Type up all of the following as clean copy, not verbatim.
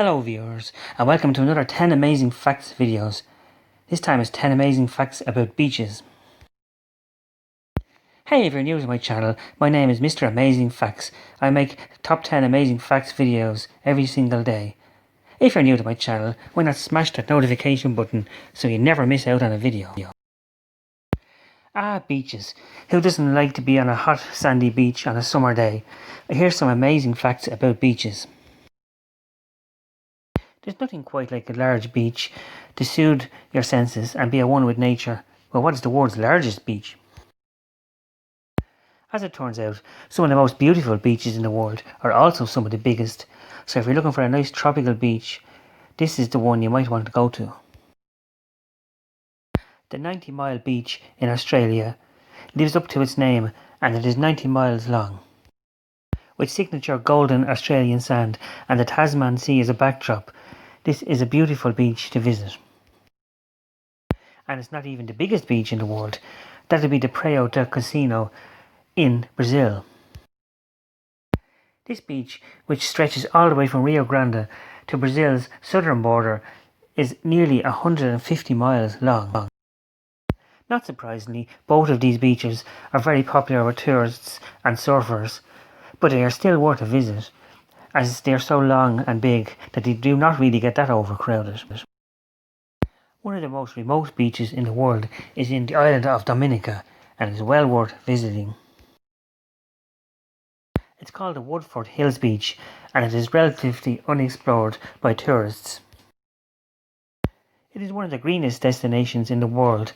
Hello viewers, and welcome to another 10 amazing facts videos. This time it's 10 amazing facts about beaches. Hey, if you're new to my channel, my name is Mr. Amazing Facts. I make top 10 amazing facts videos every single day. If you're new to my channel, why not smash that notification button so you never miss out on a video. Beaches. Who doesn't like to be on a hot sandy beach on a summer day? Here's some amazing facts about beaches. There's nothing quite like a large beach to soothe your senses and be at one with nature. Well, what is the world's largest beach? As it turns out, some of the most beautiful beaches in the world are also some of the biggest. So if you're looking for a nice tropical beach, this is the one you might want to go to. The 90-mile beach in Australia lives up to its name, and it is 90 miles long. With signature golden Australian sand and the Tasman Sea as a backdrop, this is a beautiful beach to visit. And it's not even the biggest beach in the world. That would be the Praia del Cassino in Brazil. This beach, which stretches all the way from Rio Grande to Brazil's southern border, is nearly 150 miles long. Not surprisingly, both of these beaches are very popular with tourists and surfers, but they are still worth a visit, as they are so long and big that they do not really get that overcrowded. One of the most remote beaches in the world is in the island of Dominica, and is well worth visiting. It's called the Woodford Hills Beach, and it is relatively unexplored by tourists. It is one of the greenest destinations in the world,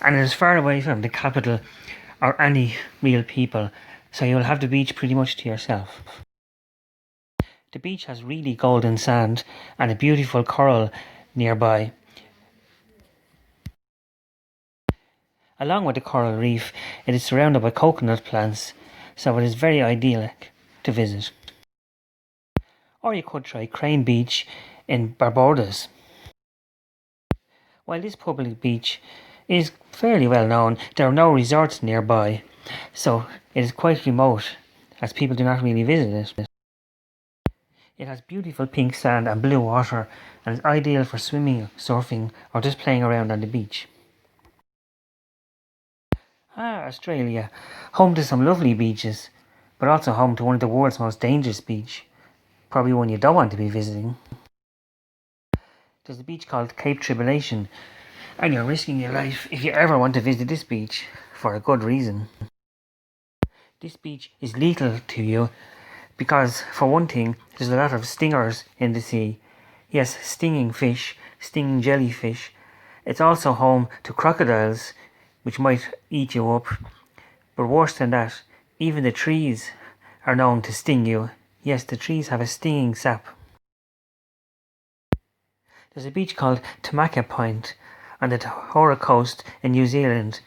and it is far away from the capital or any real people, so you'll have the beach pretty much to yourself. The beach has really golden sand and a beautiful coral nearby. Along with the coral reef, it is surrounded by coconut plants, so it is very idyllic to visit. Or you could try Crane Beach in Barbados. While this public beach is fairly well known, there are no resorts nearby, so it is quite remote, as people do not really visit it. It has beautiful pink sand and blue water, and is ideal for swimming, surfing, or just playing around on the beach. Australia, home to some lovely beaches, but also home to one of the world's most dangerous beaches, probably one you don't want to be visiting. There's a beach called Cape Tribulation, and you're risking your life if you ever want to visit this beach, for a good reason. This beach is lethal to you because, for one thing, there's a lot of stingers in the sea. Yes, stinging fish, stinging jellyfish. It's also home to crocodiles, which might eat you up. But worse than that, even the trees are known to sting you. Yes, the trees have a stinging sap. There's a beach called Tamaka Point on the Tahora coast in New Zealand,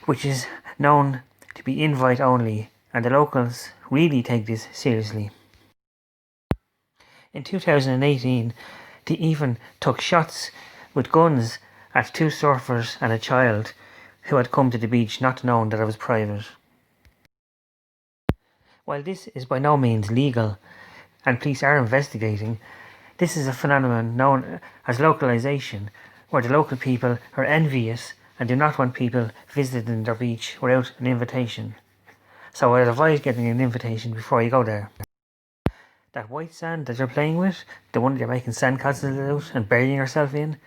which is known to be invite only, and the locals really take this seriously. In 2018, they even took shots with guns at two surfers and a child who had come to the beach not knowing that it was private. While this is by no means legal, and police are investigating, this is a phenomenon known as localization, where the local people are envious and do not want people visiting their beach without an invitation. So I'd advise getting an invitation before you go there. That white sand that you're playing with, the one that you're making sandcastles out and burying yourself in,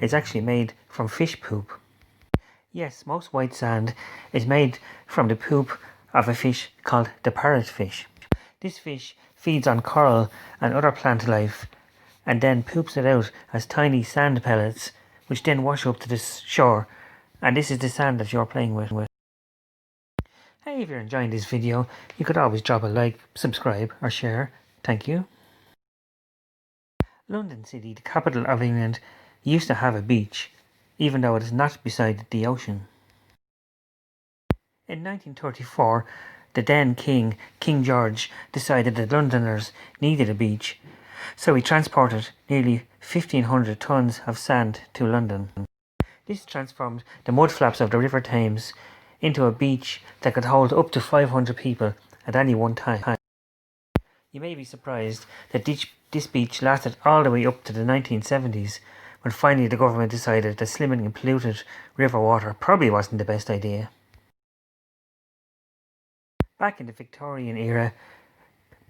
is actually made from fish poop. Yes, most white sand is made from the poop of a fish called the parrotfish. This fish feeds on coral and other plant life, and then poops it out as tiny sand pellets, which then wash up to the shore, and this is the sand that you're playing with. Hey, if you're enjoying this video, you could always drop a like, subscribe, or share. Thank you. London City, the capital of England, used to have a beach, even though it is not beside the ocean. In 1934, the then King George, decided that Londoners needed a beach, so he transported nearly 1,500 tons of sand to London. This transformed the mudflaps of the River Thames into a beach that could hold up to 500 people at any one time. You may be surprised that this beach lasted all the way up to the 1970s, when finally the government decided that swimming in polluted river water probably wasn't the best idea. Back in the Victorian era,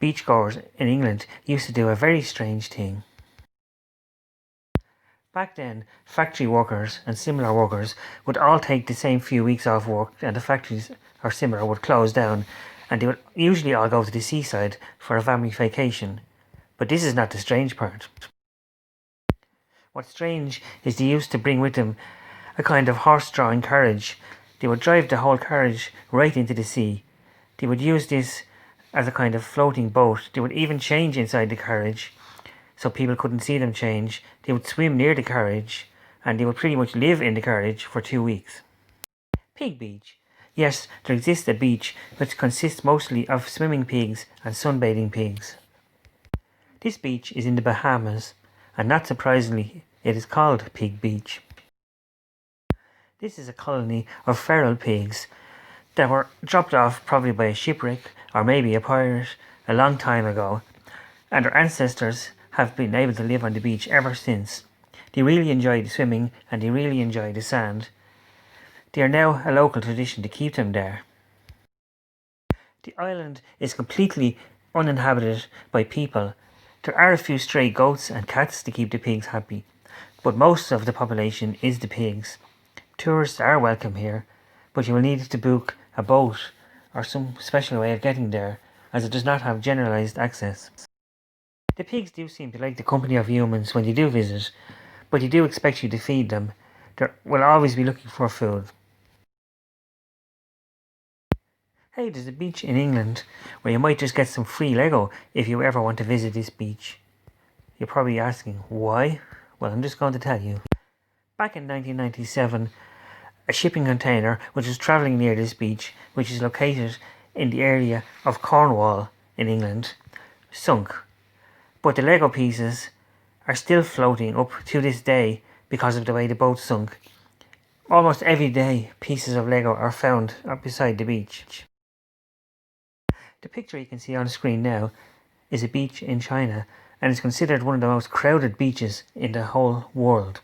beachgoers in England used to do a very strange thing. Back then, factory workers and similar workers would all take the same few weeks off work, and the factories or similar would close down, and they would usually all go to the seaside for a family vacation. But this is not the strange part. What's strange is they used to bring with them a kind of horse-drawing carriage. They would drive the whole carriage right into the sea. They would use this as a kind of floating boat. They would even change inside the carriage, so people couldn't see them change. They would swim near the carriage, and they would pretty much live in the carriage for 2 weeks. Pig Beach. Yes, there exists a beach which consists mostly of swimming pigs and sunbathing pigs. This beach is in the Bahamas, and not surprisingly, it is called Pig Beach. This is a colony of feral pigs that were dropped off probably by a shipwreck or maybe a pirate a long time ago, and their ancestors have been able to live on the beach ever since. They really enjoy the swimming and they really enjoy the sand. They are now a local tradition to keep them there. The island is completely uninhabited by people. There are a few stray goats and cats to keep the pigs happy, but most of the population is the pigs. Tourists are welcome here, but you will need to book a boat or some special way of getting there, as it does not have generalized access. The pigs do seem to like the company of humans when they do visit, but they do expect you to feed them. They will always be looking for food. Hey, there's a beach in England where you might just get some free Lego if you ever want to visit this beach. You're probably asking, why? Well, I'm just going to tell you. Back in 1997, a shipping container which was travelling near this beach, which is located in the area of Cornwall in England, sunk. But the Lego pieces are still floating up to this day because of the way the boat sunk. Almost every day, pieces of Lego are found beside the beach. The picture you can see on the screen now is a beach in China, and is considered one of the most crowded beaches in the whole world.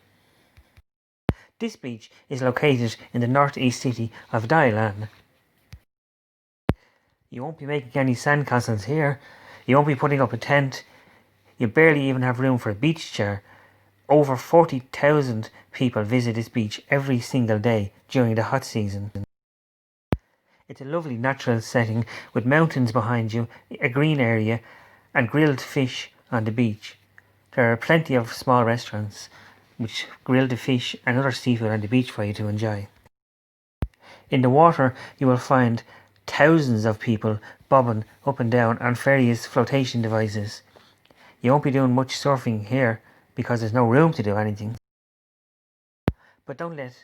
This beach is located in the northeast city of Dalian. You won't be making any sandcastles here. You won't be putting up a tent. You barely even have room for a beach chair. Over 40,000 people visit this beach every single day during the hot season. It's a lovely natural setting with mountains behind you, a green area, and grilled fish on the beach. There are plenty of small restaurants which grill the fish and other seafood on the beach for you to enjoy. In the water, you will find thousands of people bobbing up and down on various flotation devices. You won't be doing much surfing here because there's no room to do anything. But don't let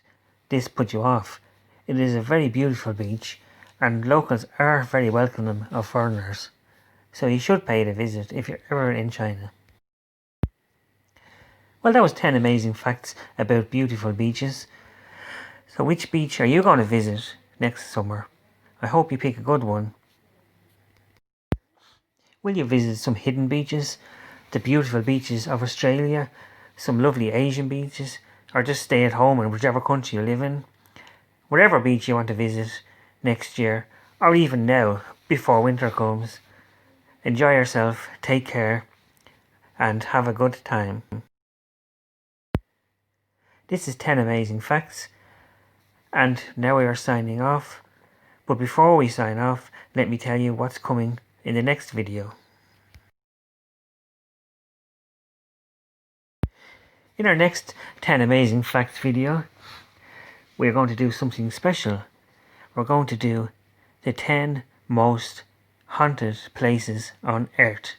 this put you off. It is a very beautiful beach, and locals are very welcoming of foreigners, so you should pay it a visit if you're ever in China. Well, that was 10 amazing facts about beautiful beaches. So which beach are you going to visit next summer? I hope you pick a good one. Will you visit some hidden beaches, the beautiful beaches of Australia, some lovely Asian beaches, or just stay at home in whichever country you live in? Whatever beach you want to visit next year, or even now, before winter comes, enjoy yourself, take care, and have a good time. This is 10 amazing facts, and now we are signing off. But before we sign off, let me tell you what's coming in the next video. In our next 10 amazing facts video, we're going to do something special. We're going to do the 10 most haunted places on Earth.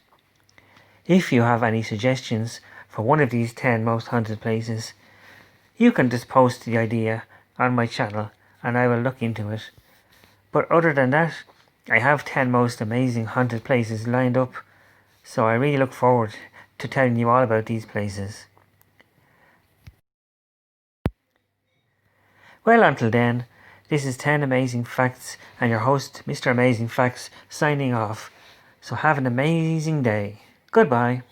If you have any suggestions for one of these 10 most haunted places, you can just post the idea on my channel and I will look into it. But other than that, I have 10 most amazing haunted places lined up, so I really look forward to telling you all about these places. Well, until then, this is 10 Amazing Facts and your host, Mr. Amazing Facts, signing off. So have an amazing day. Goodbye.